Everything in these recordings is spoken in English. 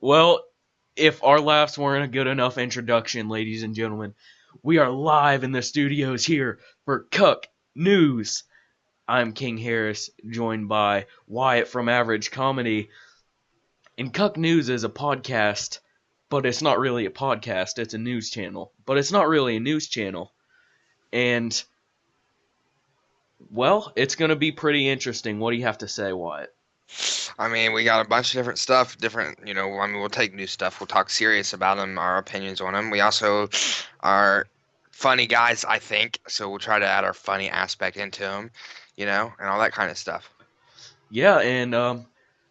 Well, if our laughs weren't a good enough introduction, ladies and gentlemen, we are live in the studios here for Cuck News. I'm King Harris, joined by Wyatt from Average Comedy. And Cuck News is a podcast, but it's not really a podcast, it's a news channel. But it's not really a news channel. And, well, it's going to be pretty interesting. What do you have to say, Wyatt? I mean, we got a bunch of different stuff, we'll take new stuff. We'll talk serious about them, our opinions on them. We also are funny guys, I think, so we'll try to add our funny aspect into them, and all that kind of stuff. Yeah, and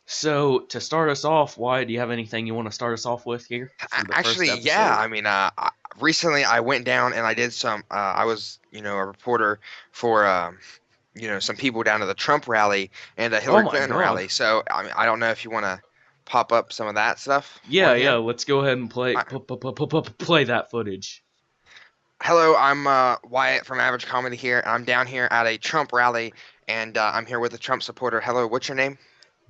so to start us off, Wyatt, do you have anything you want to start us off with here? Actually, yeah. I mean, recently I went down and I did I was, a reporter for, some people down to the Trump rally and a Hillary Clinton rally. So, I mean, I don't know if you want to pop up some of that stuff. Yeah. Let's go ahead and play that footage. Hello, I'm Wyatt from Average Comedy here. I'm down here at a Trump rally, and I'm here with a Trump supporter. Hello, what's your name?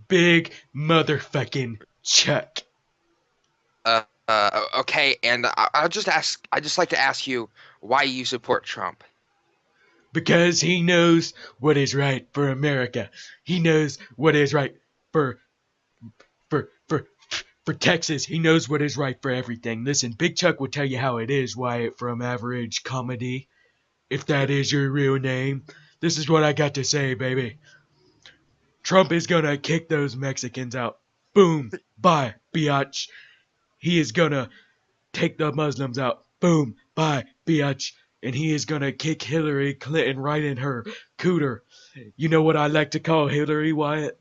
Big motherfucking Chuck. Okay, and I'd just like to ask you why you support Trump. Because he knows what is right for America. He knows what is right for Texas. He knows what is right for everything. Listen, Big Chuck will tell you how it is, Wyatt from Average Comedy. If that is your real name. This is what I got to say, baby. Trump is gonna kick those Mexicans out. Boom. Bye, biatch. He is gonna take the Muslims out. Boom. Bye, biatch. And he is gonna kick Hillary Clinton right in her cooter. You know what I like to call Hillary, Wyatt?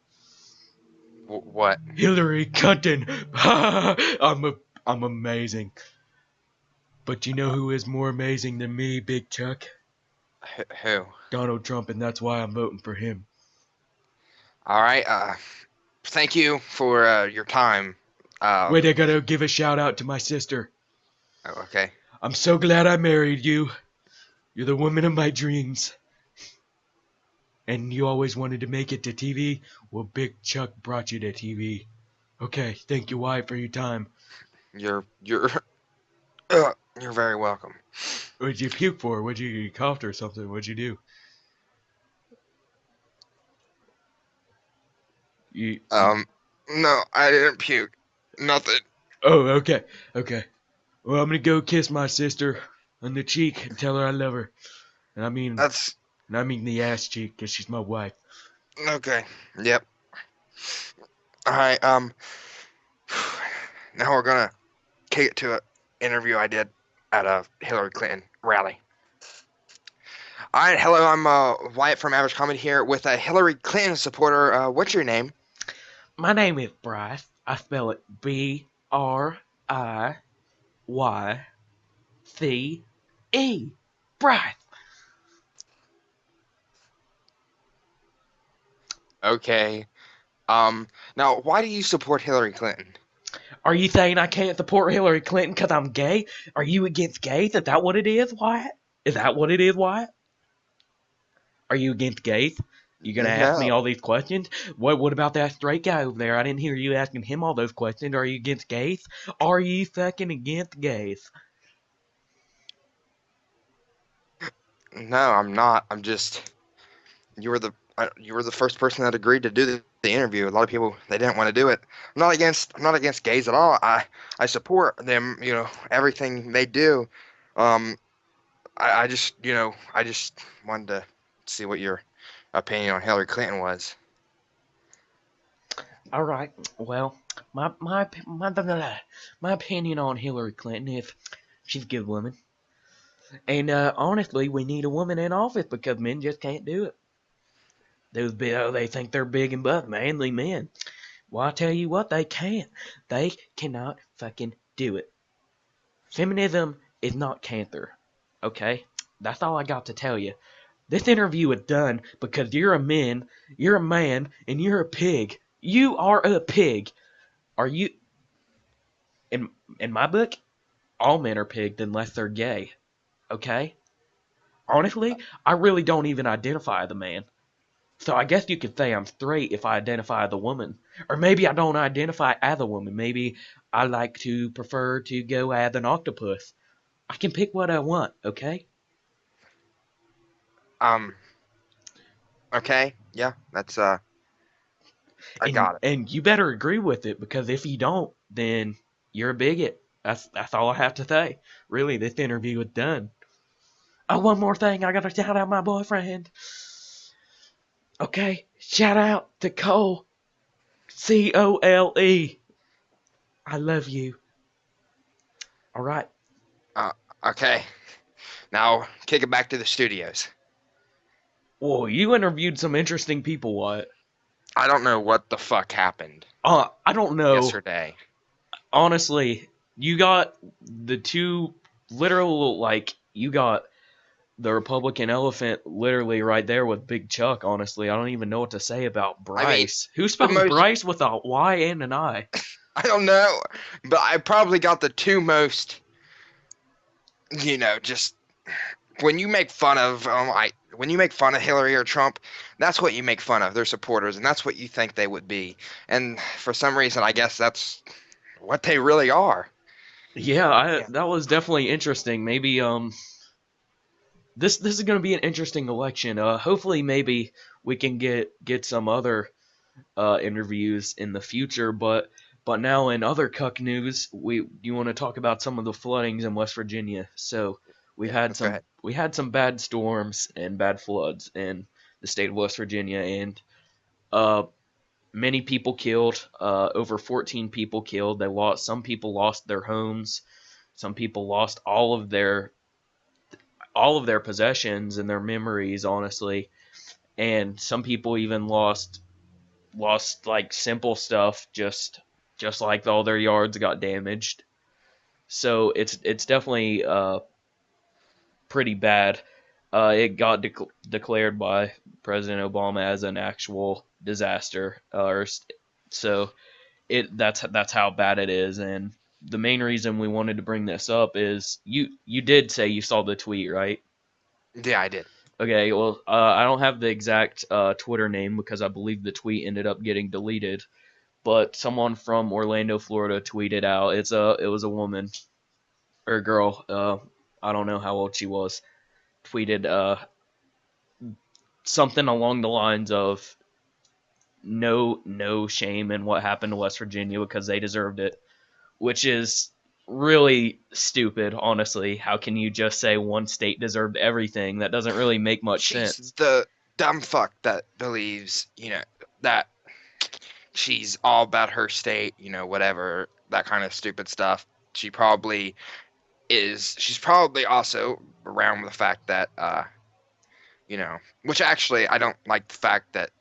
What? Hillary Clinton. I'm amazing. But you know who is more amazing than me, Big Chuck? Who? Donald Trump, and that's why I'm voting for him. All right. Thank you for your time. Wait, I gotta give a shout out to my sister. Oh, okay. I'm so glad I married you. You're the woman of my dreams. And you always wanted to make it to TV? Well, Big Chuck brought you to TV. Okay, thank you, Wyatt, for your time. You're very welcome. What'd you puke for? You coughed or something? What'd you do? No, I didn't puke. Nothing. Oh, okay. Well, I'm gonna go kiss my sister on the cheek and tell her I love her. And I mean the ass cheek, 'cause she's my wife. Okay. Yep. All right. Now we're gonna kick it to an interview I did at a Hillary Clinton rally. All right. Hello, I'm Wyatt from Average Comedy here with a Hillary Clinton supporter. What's your name? My name is Bryce. I spell it BriYce. Bryce. Okay. Now, why do you support Hillary Clinton? Are you saying I can't support Hillary Clinton because I'm gay? Are you against gays? Is that what it is, Wyatt? Are you against gays? You gonna ask me all these questions? What about that straight guy over there? I didn't hear you asking him all those questions. Are you against gays? Are you fucking against gays? No, I'm not. I'm just you were the first person that agreed to do the interview. A lot of people, they didn't want to do it. I'm not against gays at all. I support them, everything they do. I just wanted to see what your opinion on Hillary Clinton was. All right. Well, my opinion on Hillary Clinton is she's a good woman. And honestly, we need a woman in office because men just can't do it. They think they're big and buff, manly men. Well, I tell you what, they can't. They cannot fucking do it. Feminism is not cancer. Okay? That's all I got to tell you. This interview is done because you're a man, and you're a pig. You are a pig. Are you... In my book, all men are pigs unless they're gay. Okay? Honestly, I really don't even identify the man. So I guess you could say I'm straight if I identify the woman. Or maybe I don't identify as a woman. Maybe I like to prefer to go as an octopus. I can pick what I want, okay? Um. Okay. Yeah. That's I And got it. and you better agree with it because if you don't, then you're a bigot. That's all I have to say. Really, this interview is done. Oh, one more thing, I gotta shout out my boyfriend. Okay, shout out to Cole. Cole. I love you. All right. Uh. Okay. Now kick it back to the studios. Whoa, you interviewed some interesting people, what? I don't know what the fuck happened I don't know. yesterday. Honestly, you got the two literal, like, you got the Republican elephant literally right there with Big Chuck, honestly. I don't even know what to say about I mean, Bryce. Who the spells most. Bryce with a Y and an I? I don't know, but I probably got the two most. Just when you make fun of when you make fun of Hillary or Trump, that's what you make fun of their supporters, and that's what you think they would be. And for some reason, I guess that's what they really are. Yeah, Yeah. that was definitely interesting. Maybe this is going to be an interesting election. Hopefully maybe we can get some other interviews in the future, but now in other cuck news, we you want to talk about some of the floodings in West Virginia. So Yeah. Let's go ahead. we had some bad storms and bad floods in the state of West Virginia, and uh, many people killed. Over 14 people killed. Some people lost their homes. Some people lost all of their possessions and their memories, honestly. And some people even lost like simple stuff, just like all their yards got damaged. So it's definitely pretty bad. It got declared by President Obama as an actual disaster. So that's how bad it is. And the main reason we wanted to bring this up is you did say you saw the tweet, right? Yeah, I did. Okay, well, I don't have the exact Twitter name because I believe the tweet ended up getting deleted. But someone from Orlando, Florida, tweeted out. It was a woman or a girl. I don't know how old she was. Tweeted something along the lines of no shame in what happened to West Virginia because they deserved it, which is really stupid. Honestly, how can you just say one state deserved everything? That doesn't really make much She's sense. the dumb fuck that believes, that she's all about her state, whatever, that kind of stupid stuff. She probably is. She's probably also around with the fact that, which actually I don't like the fact that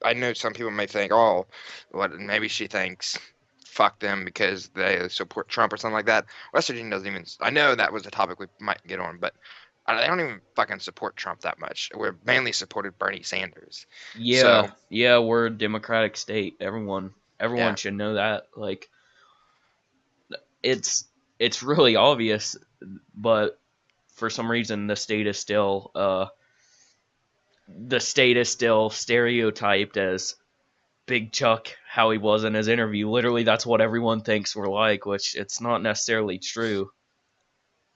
I know some people may think, oh, what maybe she thinks fuck them because they support Trump or something like that. West Virginia doesn't even. I know that was a topic we might get on, but they don't even fucking support Trump that much. We're mainly supported Bernie Sanders. Yeah, So yeah, we're a democratic state. Everyone yeah, should know that. Like it's it's really obvious, but for some reason the state is still stereotyped as Big Chuck, how he was in his interview. Literally, that's what everyone thinks we're like, which it's not necessarily true.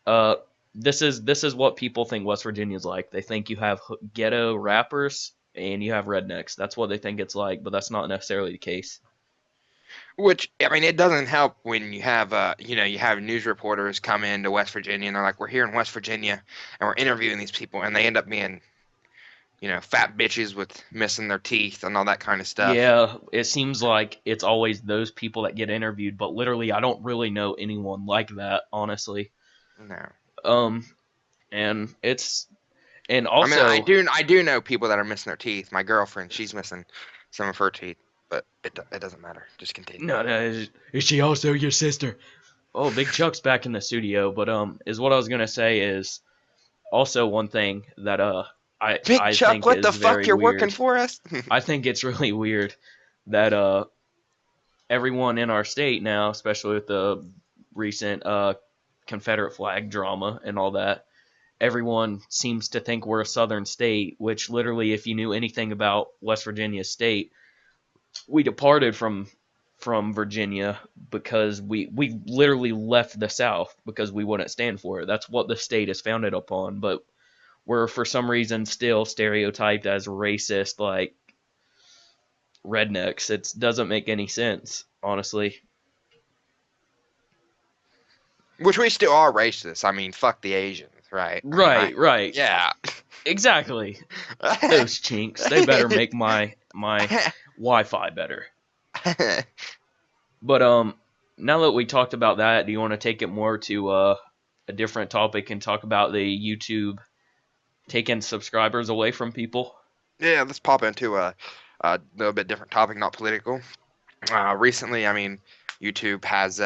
Uh, this is what people think West Virginia's like. They think you have ghetto rappers and you have rednecks. That's what they think it's like, but that's not necessarily the case. which I mean, it doesn't help when you have you have news reporters come into West Virginia and they're like, we're here in West Virginia and we're interviewing these people, and they end up being fat bitches with missing their teeth and all that kind of stuff. Yeah, it seems like it's always those people that get interviewed, but literally, I don't really know anyone like that, honestly. No. Um, and it's and I mean, I also do I do know people that are missing their teeth. My girlfriend, she's missing some of her teeth, but it doesn't matter. Just continue. no, no, is she also your sister? Oh, Big Chuck's back in the studio, but is what I was gonna say is also one thing that Big I Chuck, think what the is fuck? very You're working weird. for us? I think it's really weird that everyone in our state now, especially with the recent Confederate flag drama and all that, everyone seems to think we're a southern state, which literally, if you knew anything about West Virginia state, we departed from Virginia because we literally left the South because we wouldn't stand for it. That's what the state is founded upon, but we're for some reason still stereotyped as racist, like rednecks. It doesn't make any sense, honestly. Which we still are racist. I mean, fuck the Asians, right? I mean, Right. yeah. Exactly. Those chinks. They better make my Wi-Fi better. But now that we talked about that, do you want to take it more to a different topic and talk about the YouTube taking subscribers away from people? Yeah, let's pop into a little bit different topic, not political. Recently, I mean, YouTube has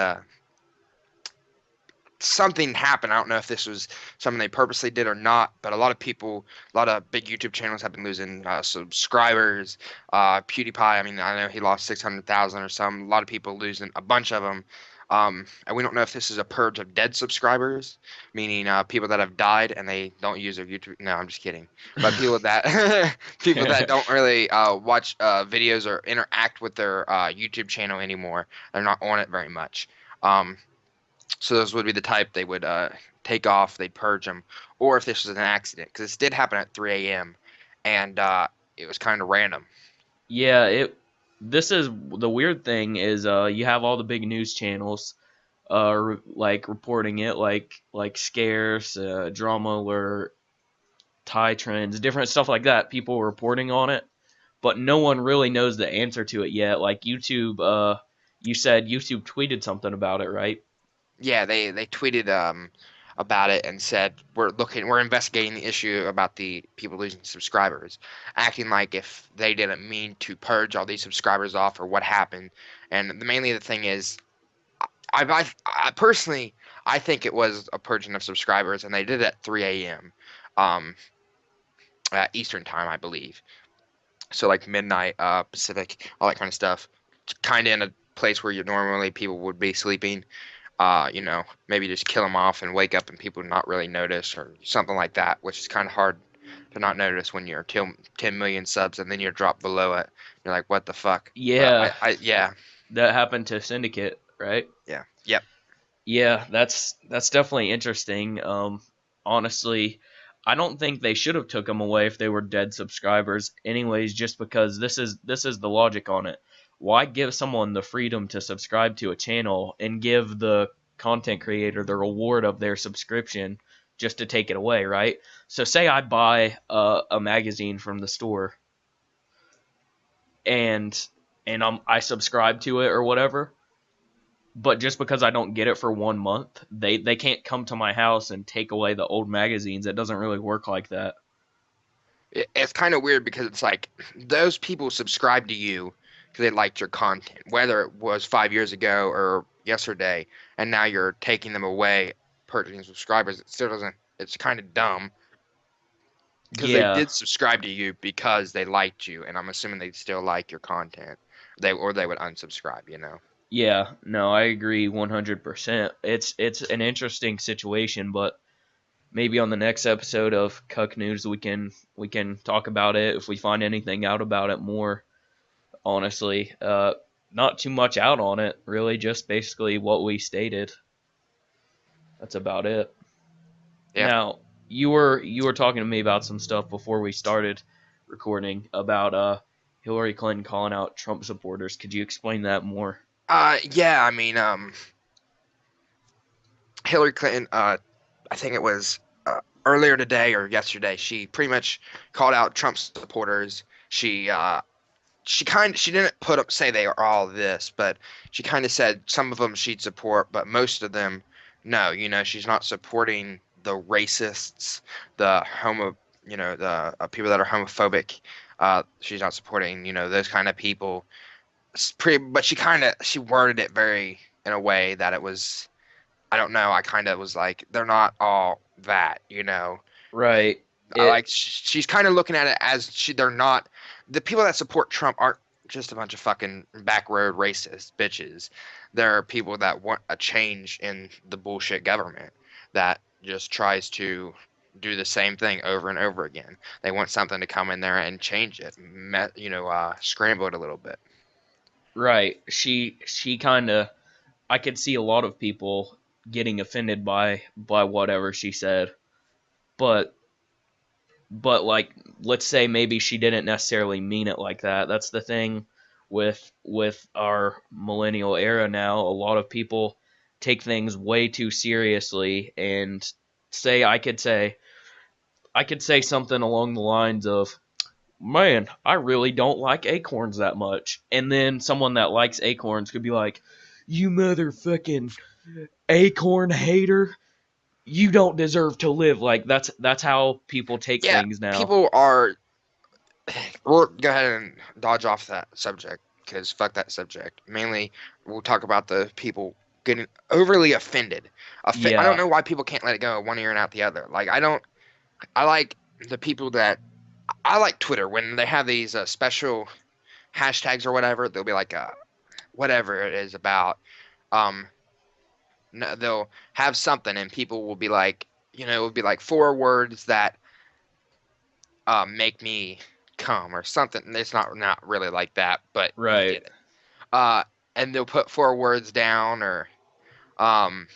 something happened. I don't know if this was something they purposely did or not, but a lot of people, a lot of big YouTube channels have been losing subscribers. PewDiePie, I mean, I know he lost 600,000 or some. A lot of people losing a bunch of them. And we don't know if this is a purge of dead subscribers, meaning people that have died and they don't use their YouTube. No, I'm just kidding. But people that don't really watch videos or interact with their YouTube channel anymore. They're not on it very much. So those would be the type they would take off, they'd purge them, or if this was an accident, because this did happen at 3 a.m. and it was kind of random. Yeah, it. This is the weird thing is you have all the big news channels like reporting it, like scarce, drama alert, Thai trends, different stuff like that. People reporting on it, but no one really knows the answer to it yet. Like YouTube, you said YouTube tweeted something about it, right? Yeah, they tweeted about it and said we're investigating the issue about the people losing subscribers, acting like if they didn't mean to purge all these subscribers off or what happened. And mainly the thing is, I personally I think it was a purging of subscribers, and they did it at 3 a.m. Um, Eastern time, I believe. So like midnight Pacific, all that kind of stuff. Kind of in a place where you normally people would be sleeping. Maybe just kill them off and wake up and people not really notice or something like that, which is kind of hard to not notice when you're 10 million subs and then you're dropped below it. You're like, what the fuck? But Yeah, yeah, that happened to Syndicate, right? yeah, yep. Yeah, that's definitely interesting. Honestly, I don't think they should have took them away if they were dead subscribers. Anyways, just because this is the logic on it. Why give someone the freedom to subscribe to a channel and give the content creator the reward of their subscription just to take it away, right? So say I buy a magazine from the store and I subscribe to it or whatever, but just because I don't get it for 1 month, they can't come to my house and take away the old magazines. It doesn't really work like that. It's kind of weird because it's like those people subscribe to you because they liked your content, whether it was 5 years ago or yesterday, and now you're taking them away, purchasing subscribers. It still doesn't. It's kind of dumb because they Yeah, did subscribe to you because they liked you, and I'm assuming they still like your content. They would unsubscribe. yeah, no, I agree 100%. It's an interesting situation, but maybe on the next episode of Cuck News we can talk about it if we find anything out about it more. Honestly, not too much out on it, really, just basically what we stated. That's about it. Yeah. Now, you were talking to me about some stuff before we started recording about Hillary Clinton calling out Trump supporters. Could you explain that more? Yeah. I mean, Hillary Clinton. I think it was earlier today or yesterday. She pretty much called out Trump supporters. She didn't put up say they are all this, but she kind of said some of them she'd support, but most of them no. She's not supporting the racists, the the people that are homophobic. She's not supporting those kind of people. But she worded it very in a way that it was. I don't know. I kind of was like, they're not all that. Right. I It. like she's kind of looking at it as they're not the people that support Trump aren't just a bunch of fucking backroad racist bitches. There are people that want a change in the bullshit government that just tries to do the same thing over and over again. They want something to come in there and change it, scramble it a little bit. Right. She kind of, I could see a lot of people getting offended by whatever she said. But like, let's say maybe she didn't necessarily mean it like that. That's the thing with our millennial era now. A lot of people take things way too seriously and say I could say something along the lines of, "Man, I really don't like acorns that much." And then someone that likes acorns could be like, "You motherfucking acorn hater. You don't deserve to live." Like, that's how people take Yeah, things now. people are. We'll go ahead and dodge off that subject because fuck that subject. Mainly, we'll talk about the people getting overly offended. I don't Yeah. know why people can't let it go one ear and out the other. Like I don't. I like the people that I like Twitter when they have these special hashtags or whatever. They'll be like whatever it is about. Um, they'll have something and people will be like, it would be like 4 words that make me come or something. It's not really like that, but you Right. get it. Uh, and they'll put 4 words down or um,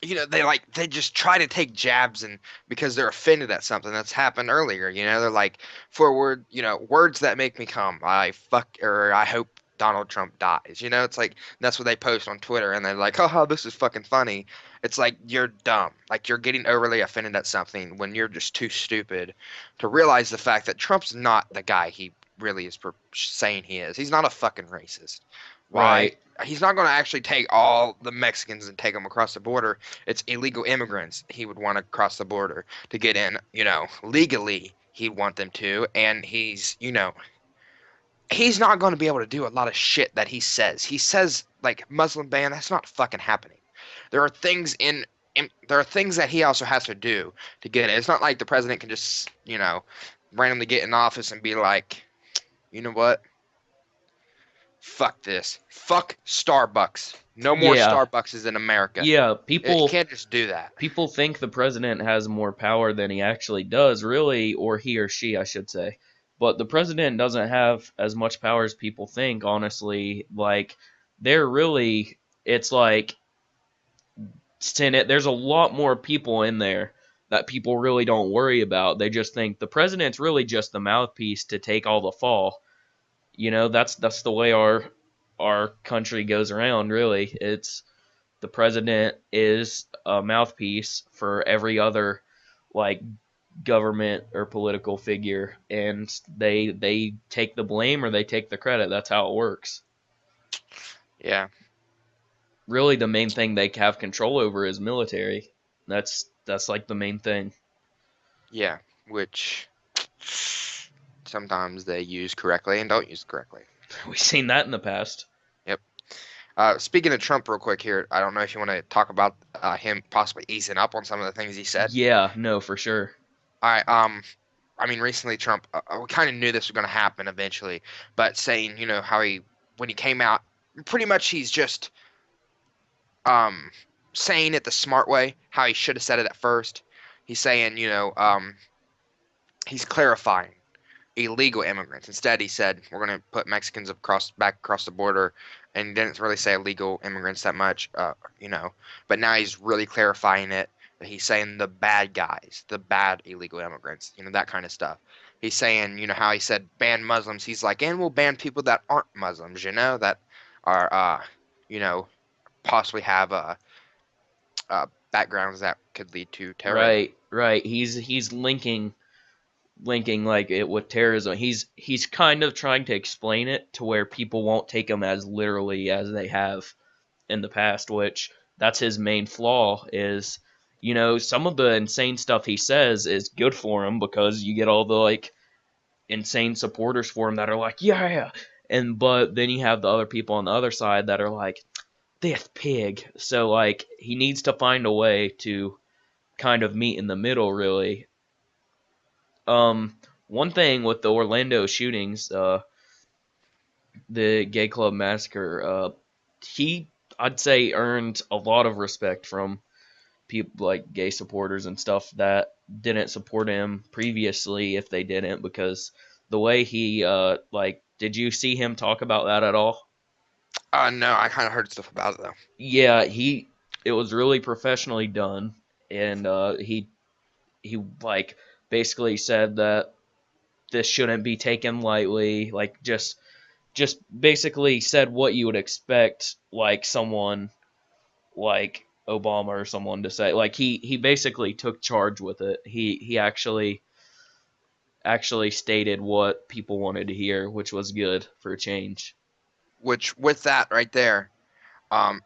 they just try to take jabs and because they're offended at something that's happened earlier. They're like 4 word, words that make me come. I fuck or I hope Donald Trump dies. It's like that's what they post on Twitter and they're like, "Oh, this is fucking funny." It's like you're dumb. Like you're getting overly offended at something when you're just too stupid to realize the fact that Trump's not the guy he really is saying he is. He's not a fucking racist. Why? Right. He's not going to actually take all the Mexicans and take them across the border. It's illegal immigrants he would want to cross the border to get in, legally he'd want them to. And he's not going to be able to do a lot of shit that he says. He says, like, Muslim ban, that's not fucking happening. There are things there are things that he also has to do to get it. It's not like the president can just, randomly get in office and be like, you know what? Fuck this. Fuck Starbucks. No more Yeah. Starbucks in America. Yeah. It can't just do that. People think the president has more power than he actually does, really, or he or she, I should say. But the president doesn't have as much power as people think, honestly. Like, they're really, it's like Senate, there's a lot more people in there that people really don't worry about. They just think the president's really just the mouthpiece to take all the fall. That's the way our country goes around, really. It's the president is a mouthpiece for every other, like, government or political figure, and they take the blame or they take the credit. That's how it works. Yeah. Really, the main thing they have control over is military. That's like the main thing. Yeah. Which sometimes they use correctly and don't use correctly. We've seen that in the past. Yep. Speaking of Trump, real quick here, I don't know if you want to talk about him possibly easing up on some of the things he said. Yeah, no, for sure. All right. I mean, recently Trump, we kind of knew this was going to happen eventually, but saying, how when he came out, pretty much he's just um, saying it the smart way, how he should have said it at first. He's saying, he's clarifying illegal immigrants. Instead, he said we're going to put Mexicans back across the border, and didn't really say illegal immigrants that much, But now he's really clarifying it. He's saying the bad guys, the bad illegal immigrants, that kind of stuff. He's saying, how he said ban Muslims. He's like, and we'll ban people that aren't Muslims, that are, you know, possibly have backgrounds that could lead to terrorism. Right, right. He's linking like it with terrorism. He's kind of trying to explain it to where people won't take him as literally as they have in the past, which that's his main flaw is, some of the insane stuff he says is good for him because you get all the, like, insane supporters for him that are like, yeah, but then you have the other people on the other side that are like, this pig. So, like, he needs to find a way to kind of meet in the middle, really. One thing with the Orlando shootings, the gay club massacre, he, I'd say, earned a lot of respect from people like gay supporters and stuff that didn't support him previously if they didn't, because the way he like, did you see him talk about that at all? No, I kind of heard stuff about it though. Yeah, it was really professionally done, and he like basically said that this shouldn't be taken lightly, like just basically said what you would expect like someone like Obama or someone to say. Like he basically took charge with it. He actually stated what people wanted to hear, which was good for a change. Which with that right there, um,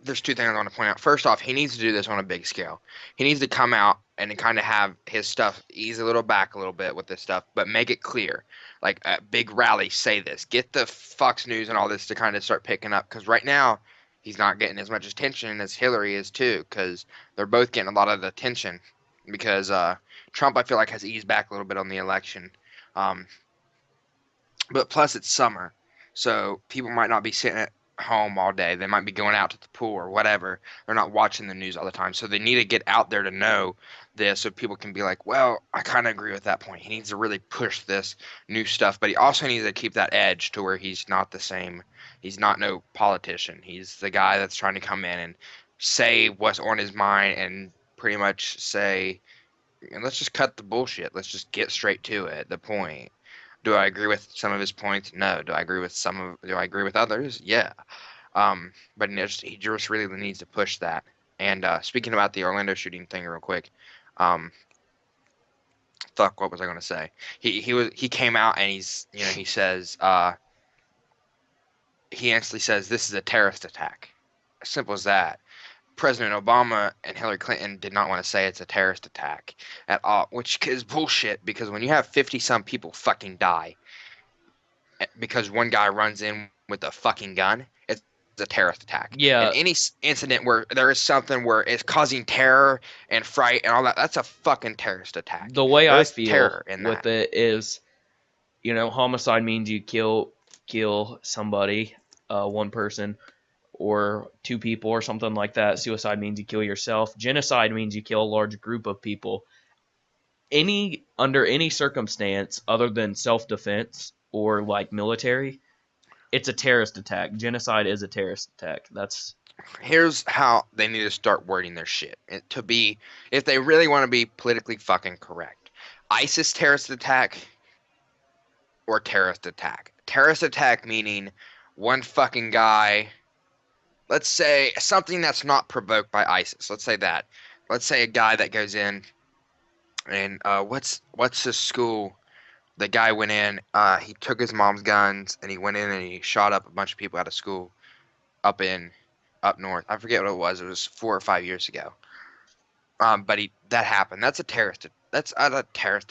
there's two things I want to point out. First off, he needs to do this on a big scale. He needs to come out and kind of have his stuff ease a little back a little bit with this stuff, but make it clear. Like a big rally, say this. Get the Fox News and all this to kind of start picking up, because right now he's not getting as much attention as Hillary is too, because they're both getting a lot of attention. Because Trump, I feel like, has eased back a little bit on the election. Um, but plus it's summer, so people might not be sitting at home all day. They might be going out to the pool or whatever. They're not watching the news all the time, so they need to get out there to know this, so people can be like, well, I kind of agree with that point. He needs to really push this new stuff, but he also needs to keep that edge to where he's not the same. He's not no politician. He's the guy that's trying to come in and say what's on his mind and pretty much say, let's just cut the bullshit. Let's just get straight to it, the point. Do I agree with some of his points? No. Do I agree with do I agree with others? Yeah. But he just really needs to push that. And speaking about the Orlando shooting thing real quick, fuck, what was I going to say? He came out and he says, he instantly says this is a terrorist attack. Simple as that. President Obama and Hillary Clinton did not want to say it's a terrorist attack at all, which is bullshit, because when you have 50-some people fucking die because one guy runs in with a fucking gun, it's a terrorist attack. Yeah. And any incident where there is something where it's causing terror and fright and all that, that's a fucking terrorist attack. The way There's I feel terror in with that. it is, homicide means you kill somebody, one person or two people or something like that. Suicide means you kill yourself. Genocide means you kill a large group of people. Under any circumstance other than self-defense or like military, it's a terrorist attack. Genocide is a terrorist attack. Here's how they need to start wording their shit to be, if they really want to be politically fucking correct. ISIS terrorist attack or terrorist attack. Terrorist attack meaning one fucking guy. Let's say something that's not provoked by ISIS. Let's say that. Let's say a guy that goes in and what's his school? The guy went in. He took his mom's guns and he went in and he shot up a bunch of people out of school up north. I forget what it was. It was 4 or 5 years ago. But that happened. That's a terrorist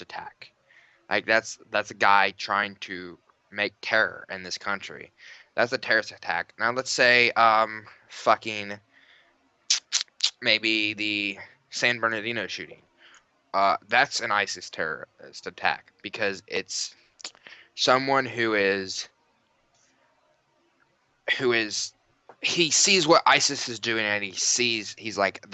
attack. Like that's a guy trying to make terror in this country. That's a terrorist attack. Now let's say fucking maybe the San Bernardino shooting. That's an ISIS terrorist attack, because it's someone who he sees what ISIS is doing and he's like,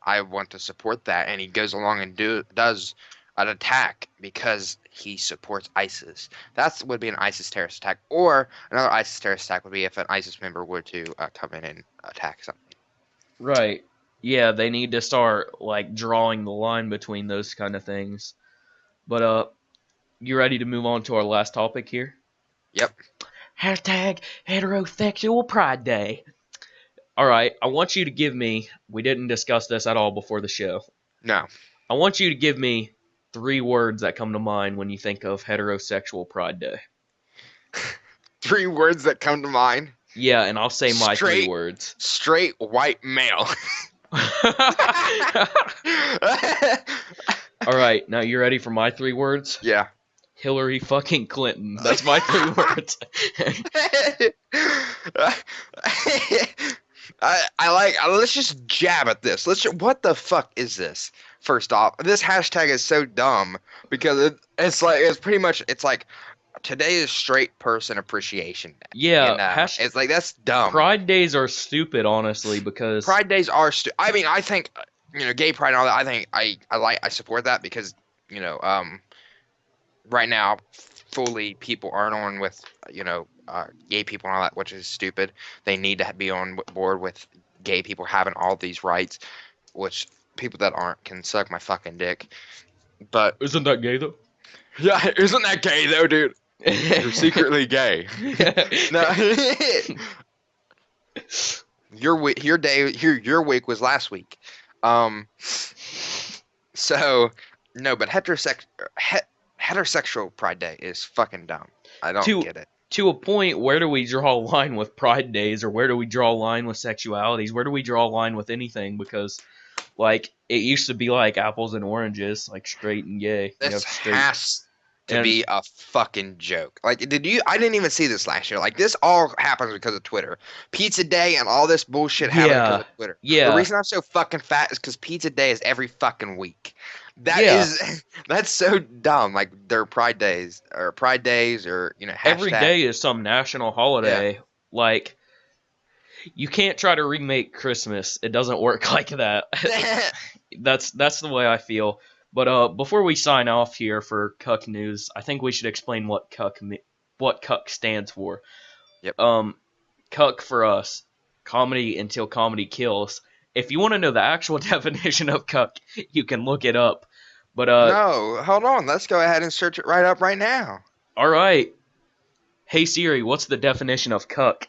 I want to support that, and he goes along and does an attack because he supports ISIS. That would be an ISIS terrorist attack. Or another ISIS terrorist attack would be if an ISIS member were to come in and attack something. Right. Yeah, they need to start like drawing the line between those kind of things. But you ready to move on to our last topic here? Yep. Hashtag heterosexual pride day. All right, I want you to give me, we didn't discuss this at all before the show. No. I want you to give me 3 words that come to mind when you think of heterosexual pride day. 3 words that come to mind? Yeah, and I'll say my 3 words. Straight white male. All right, now you ready for my 3 words? Yeah. Hillary fucking Clinton. That's my 3 words. Let's just jab at this. What the fuck is this? First off, this hashtag is so dumb because it's pretty much like today is Straight Person Appreciation Day. Yeah, It's like that's dumb. Pride days are stupid, honestly, because Pride days are I mean, I think gay pride and all that. I think I support that because right now, fully people aren't on with gay people and all that, which is stupid. They need to be on board with gay people having all these rights, which people that aren't can suck my fucking dick. But isn't that gay though? yeah, isn't that gay though, dude? You're secretly gay. No. Your week was last week. So no, but heterosexual Pride Day is fucking dumb. I don't get it. To a point, where do we draw a line with Pride Days, or where do we draw a line with sexualities? Where do we draw a line with anything? Because, like, it used to be like apples and oranges, like straight and gay. This has to be a fucking joke. Like, I didn't even see this last year. Like, this all happens because of Twitter. Pizza Day and all this bullshit happens because of Twitter. Yeah. The reason I'm so fucking fat is because Pizza Day is every fucking week. That's so dumb. Like, their Pride Days or hashtag. Every day is some national holiday. Yeah. Like, you can't try to remake Christmas. It doesn't work like that. That's the way I feel. But before we sign off here for Cuck News, I think we should explain what Cuck stands for. Yep. Cuck for us, comedy until comedy kills. If you want to know the actual definition of cuck, you can look it up. But no, hold on. Let's go ahead and search it right now. All right. Hey Siri, what's the definition of cuck?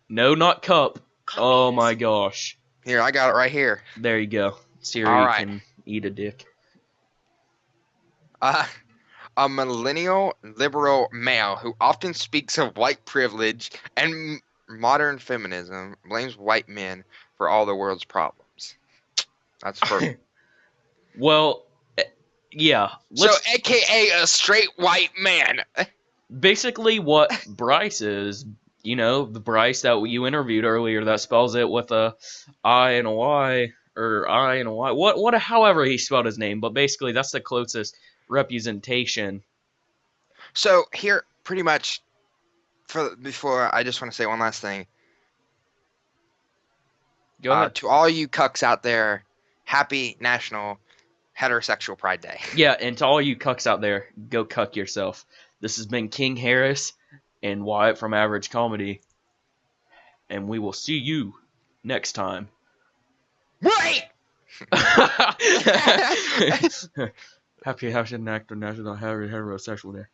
No, not cup. Oh my gosh. Here, I got it right here. There you go. Siri can eat a dick. A millennial liberal male who often speaks of white privilege and modern feminism, blames white men for all the world's problems. That's perfect. Well, yeah. So, AKA a straight white man. Basically, what Bryce is, the Bryce that you interviewed earlier that spells it with a I and a Y, or I and a Y. However he spelled his name, but basically that's the closest representation. So, here, pretty much, before I just want to say one last thing. Go ahead. To all you cucks out there, happy National Heterosexual Pride Day. Yeah, and to all you cucks out there, go cuck yourself. This has been King Harris and Wyatt from Average Comedy, and we will see you next time. Wait! Happy National Heterosexual Day.